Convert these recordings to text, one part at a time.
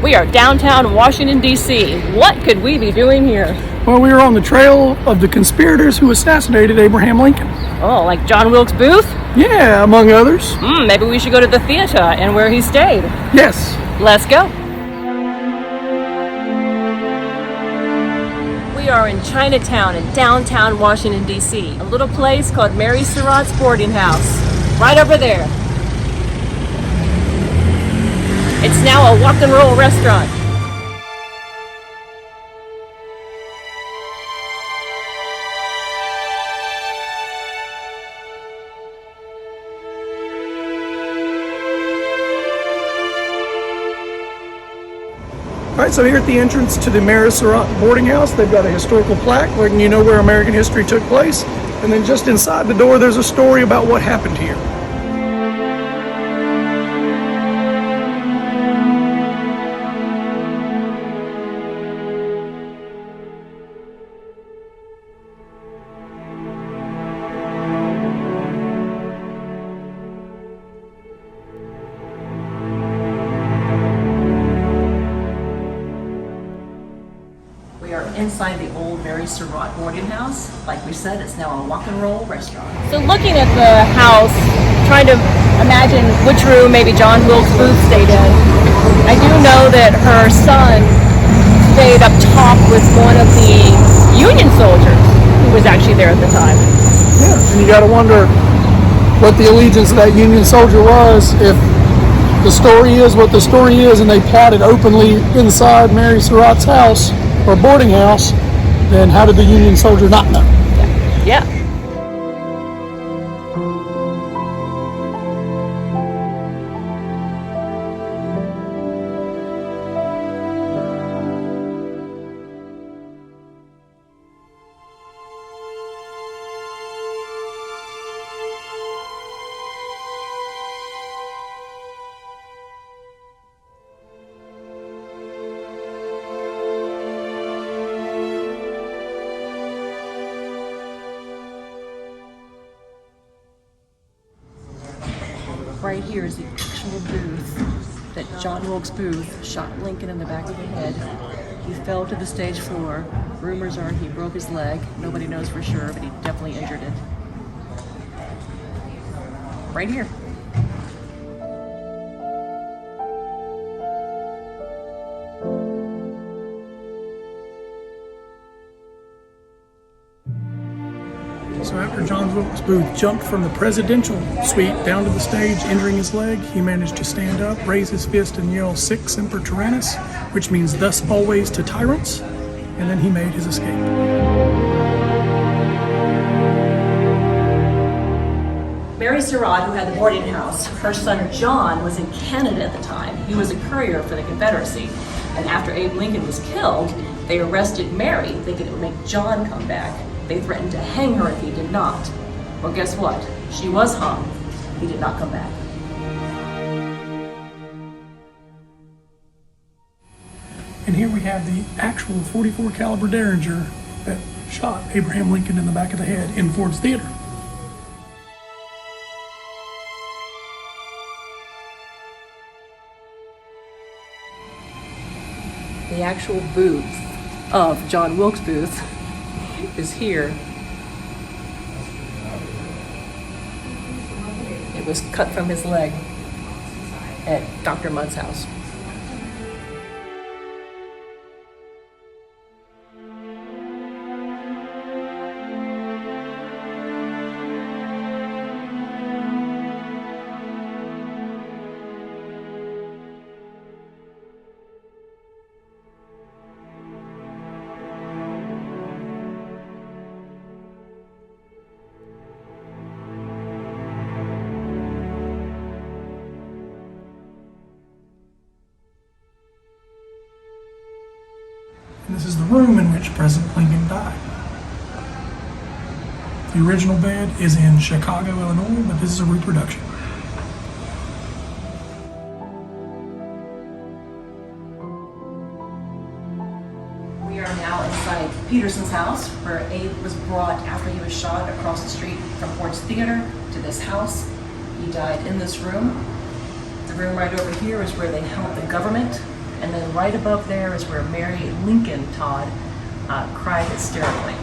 We are downtown Washington, D.C. What could we be doing here? Well, we are on the trail of the conspirators who assassinated Abraham Lincoln. Oh, like John Wilkes Booth? Yeah, among others. Maybe we should go to the theater and where he stayed. Yes. Let's go. We are in Chinatown in downtown Washington, D.C. A little place called Mary Surratt's boarding house. Right over there. It's now a walk and roll restaurant. All right, so here at the entrance to the Mary Surratt boarding house, they've got a historical plaque letting you know where American history took place. And then just inside the door, there's a story about what happened here. We are inside the old Mary Surratt boarding house. Like we said, it's now a walk and roll restaurant. So looking at the house, trying to imagine which room maybe John Wilkes Booth stayed in, I do know that her son stayed up top with one of the Union soldiers who was actually there at the time. Yeah, and you gotta wonder what the allegiance of that Union soldier was. If the story is what the story is and they plotted openly inside Mary Surratt's house, or boarding house, then how did the Union soldier not know? Yeah. Right here is the actual booth that John Wilkes Booth shot Lincoln in the back of the head. He fell to the stage floor. Rumors are he broke his leg. Nobody knows for sure, but he definitely injured it. Right here. So after John Wilkes Booth jumped from the presidential suite down to the stage, injuring his leg, he managed to stand up, raise his fist, and yell, "Sic Semper Tyrannis," which means "thus always to tyrants," and then he made his escape. Mary Surratt, who had the boarding house, her son John was in Canada at the time. He was a courier for the Confederacy. And after Abe Lincoln was killed, they arrested Mary, thinking it would make John come back. They threatened to hang her if he did not. Well, guess what? She was hung. He did not come back. And here we have the actual .44 caliber Derringer that shot Abraham Lincoln in the back of the head in Ford's Theater. The actual booth of John Wilkes Booth is here. It was cut from his leg at Dr. Mudd's house. And this is the room in which President Lincoln died. The original bed is in Chicago, Illinois, but this is a reproduction. We are now inside Peterson's house, where Abe was brought after he was shot across the street from Ford's Theater to this house. He died in this room. The room right over here is where they held the government, And then right above there is where Mary Lincoln Todd cried hysterically.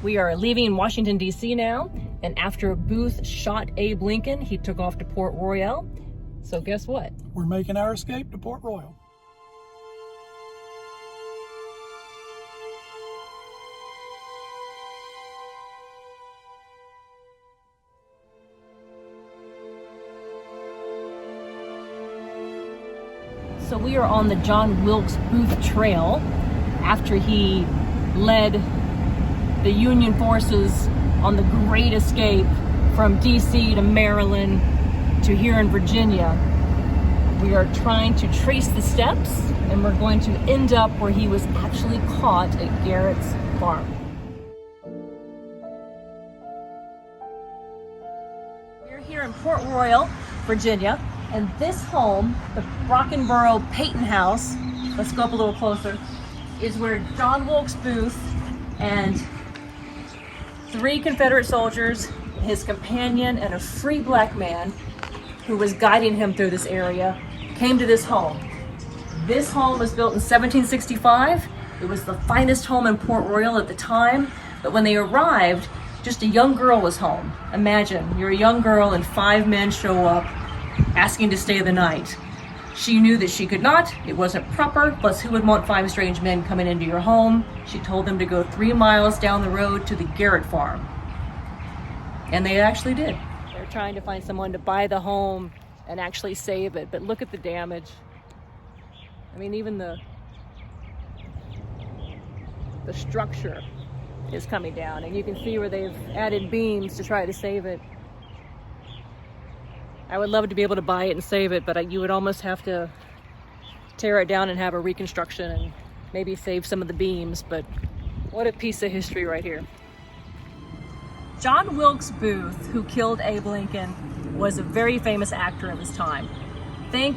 We are leaving Washington, D.C. now, and after Booth shot Abe Lincoln, he took off to Port Royal. So guess what? We're making our escape to Port Royal. So we are on the John Wilkes Booth Trail after he led the Union forces on the Great Escape from DC to Maryland to here in Virginia. We are trying to trace the steps, and we're going to end up where he was actually caught at Garrett's farm. We're here in Port Royal, Virginia, and this home, the Brockenborough Peyton House, let's go up a little closer, is where John Wilkes Booth and 3 Confederate soldiers, his companion, and a free black man who was guiding him through this area came to this home. This home was built in 1765. It was the finest home in Port Royal at the time, but when they arrived, just a young girl was home. Imagine, you're a young girl and 5 men show up asking to stay the night. She knew that she could not, it wasn't proper, plus who would want 5 strange men coming into your home? She told them to go 3 miles down the road to the Garrett farm. And they actually did. They're trying to find someone to buy the home and actually save it, but look at the damage. I mean, even the structure is coming down, and you can see where they've added beams to try to save it. I would love to be able to buy it and save it, but you would almost have to tear it down and have a reconstruction and maybe save some of the beams, but what a piece of history right here. John Wilkes Booth, who killed Abe Lincoln, was a very famous actor of his time. Think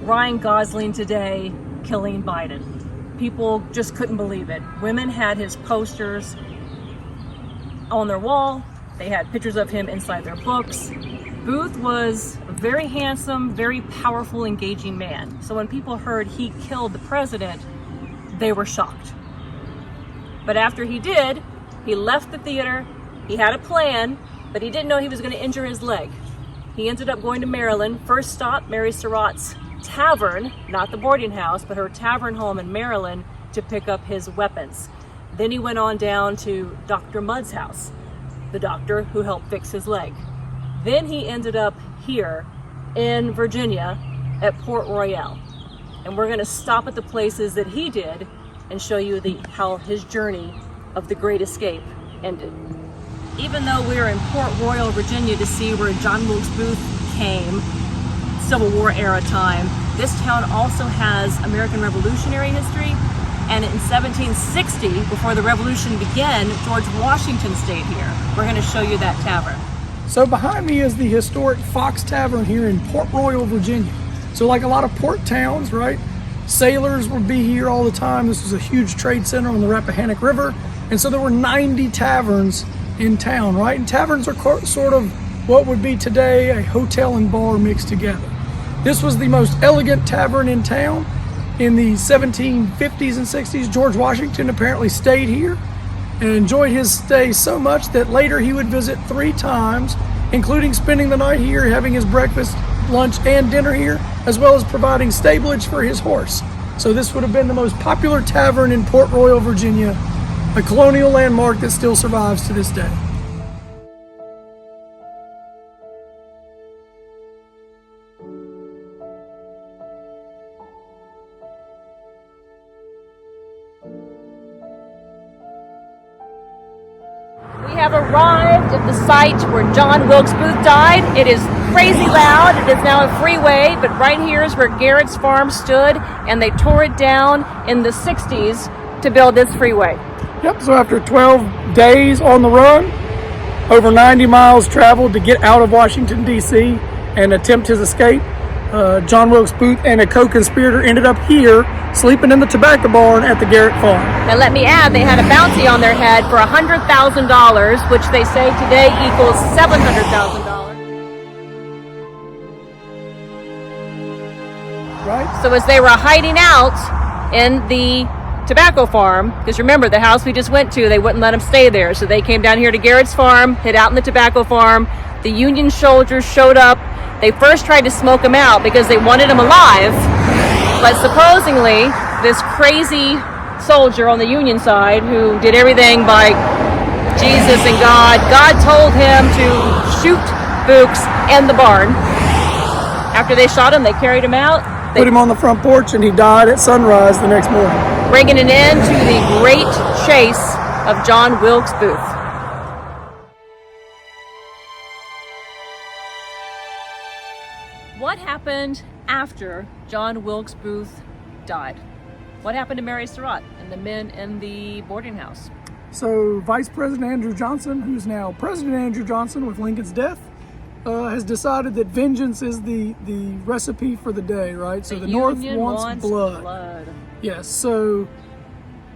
Ryan Gosling today killing Biden. People just couldn't believe it. Women had his posters on their wall. They had pictures of him inside their books. Booth was a very handsome, very powerful, engaging man. So when people heard he killed the president, they were shocked. But after he did, he left the theater. He had a plan, but he didn't know he was going to injure his leg. He ended up going to Maryland. First stop, Mary Surratt's tavern, not the boarding house, but her tavern home in Maryland, to pick up his weapons. Then he went on down to Dr. Mudd's house, the doctor who helped fix his leg. Then he ended up here in Virginia at Port Royal. And we're going to stop at the places that he did and show you how his journey of the Great Escape ended. Even though we're in Port Royal, Virginia to see where John Wilkes Booth came, Civil War era time, this town also has American Revolutionary history. And in 1760, before the Revolution began, George Washington stayed here. We're going to show you that tavern. So behind me is the historic Fox Tavern here in Port Royal, Virginia. So like a lot of port towns, right? Sailors would be here all the time. This was a huge trade center on the Rappahannock River. And so there were 90 taverns in town, right? And taverns are sort of what would be today a hotel and bar mixed together. This was the most elegant tavern in town. In the 1750s and 60s, George Washington apparently stayed here and enjoyed his stay so much that later he would visit 3 times, including spending the night here, having his breakfast, lunch, and dinner here, as well as providing stablage for his horse. So this would have been the most popular tavern in Port Royal, Virginia, a colonial landmark that still survives to this day. We have arrived at the site where John Wilkes Booth died. It is crazy loud. It is now a freeway, but right here is where Garrett's farm stood, and they tore it down in the 60s to build this freeway. Yep, so after 12 days on the run, over 90 miles traveled to get out of Washington, D.C. and attempt his escape, John Wilkes Booth and a co-conspirator ended up here sleeping in the tobacco barn at the Garrett farm. Now let me add, they had a bounty on their head for $100,000, which they say today equals $700,000. right? So as they were hiding out in the tobacco farm, because remember, the house we just went to, they wouldn't let them stay there. So they came down here to Garrett's farm, hid out in the tobacco farm. The Union soldiers showed up. They first tried to smoke him out because they wanted him alive. But supposedly, this crazy soldier on the Union side who did everything by Jesus and God told him to shoot Books in the barn. After they shot him, they carried him out. They Put him on the front porch, and he died at sunrise the next morning. bringing an end to the great chase of John Wilkes Booth. What happened after John Wilkes Booth died? What happened to Mary Surratt and the men in the boarding house? So Vice President Andrew Johnson, who's now President Andrew Johnson with Lincoln's death, has decided that vengeance is the recipe for the day, right? So the North wants blood. Yes, so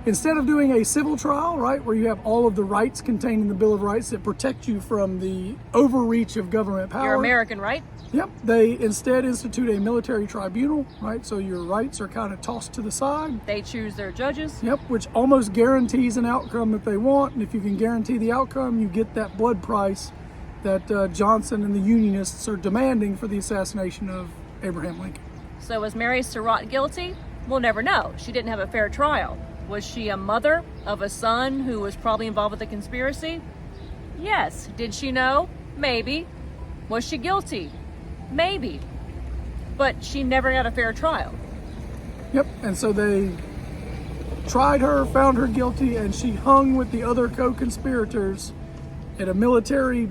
instead of doing a civil trial, right, where you have all of the rights contained in the Bill of Rights that protect you from the overreach of government power. You're American, right? Yep, they instead institute a military tribunal, right? So your rights are kind of tossed to the side. They choose their judges. Yep, which almost guarantees an outcome that they want. And if you can guarantee the outcome, you get that blood price that Johnson and the Unionists are demanding for the assassination of Abraham Lincoln. So was Mary Surratt guilty? We'll never know. She didn't have a fair trial. Was she a mother of a son who was probably involved with the conspiracy? Yes. Did she know? Maybe. Was she guilty? Maybe. But she never got a fair trial. Yep, and so they tried her, found her guilty, and she hung with the other co-conspirators at a military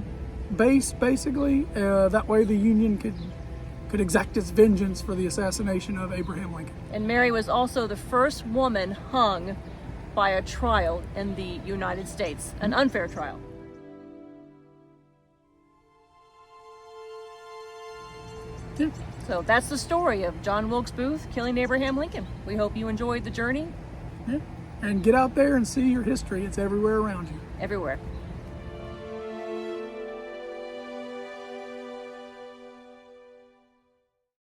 base, basically. That way the Union could exact its vengeance for the assassination of Abraham Lincoln. And Mary was also the first woman hung by a trial in the United States, an unfair trial. Yeah. So that's the story of John Wilkes Booth killing Abraham Lincoln. We hope you enjoyed the journey. Yeah. And get out there and see your history. It's everywhere around you. Everywhere.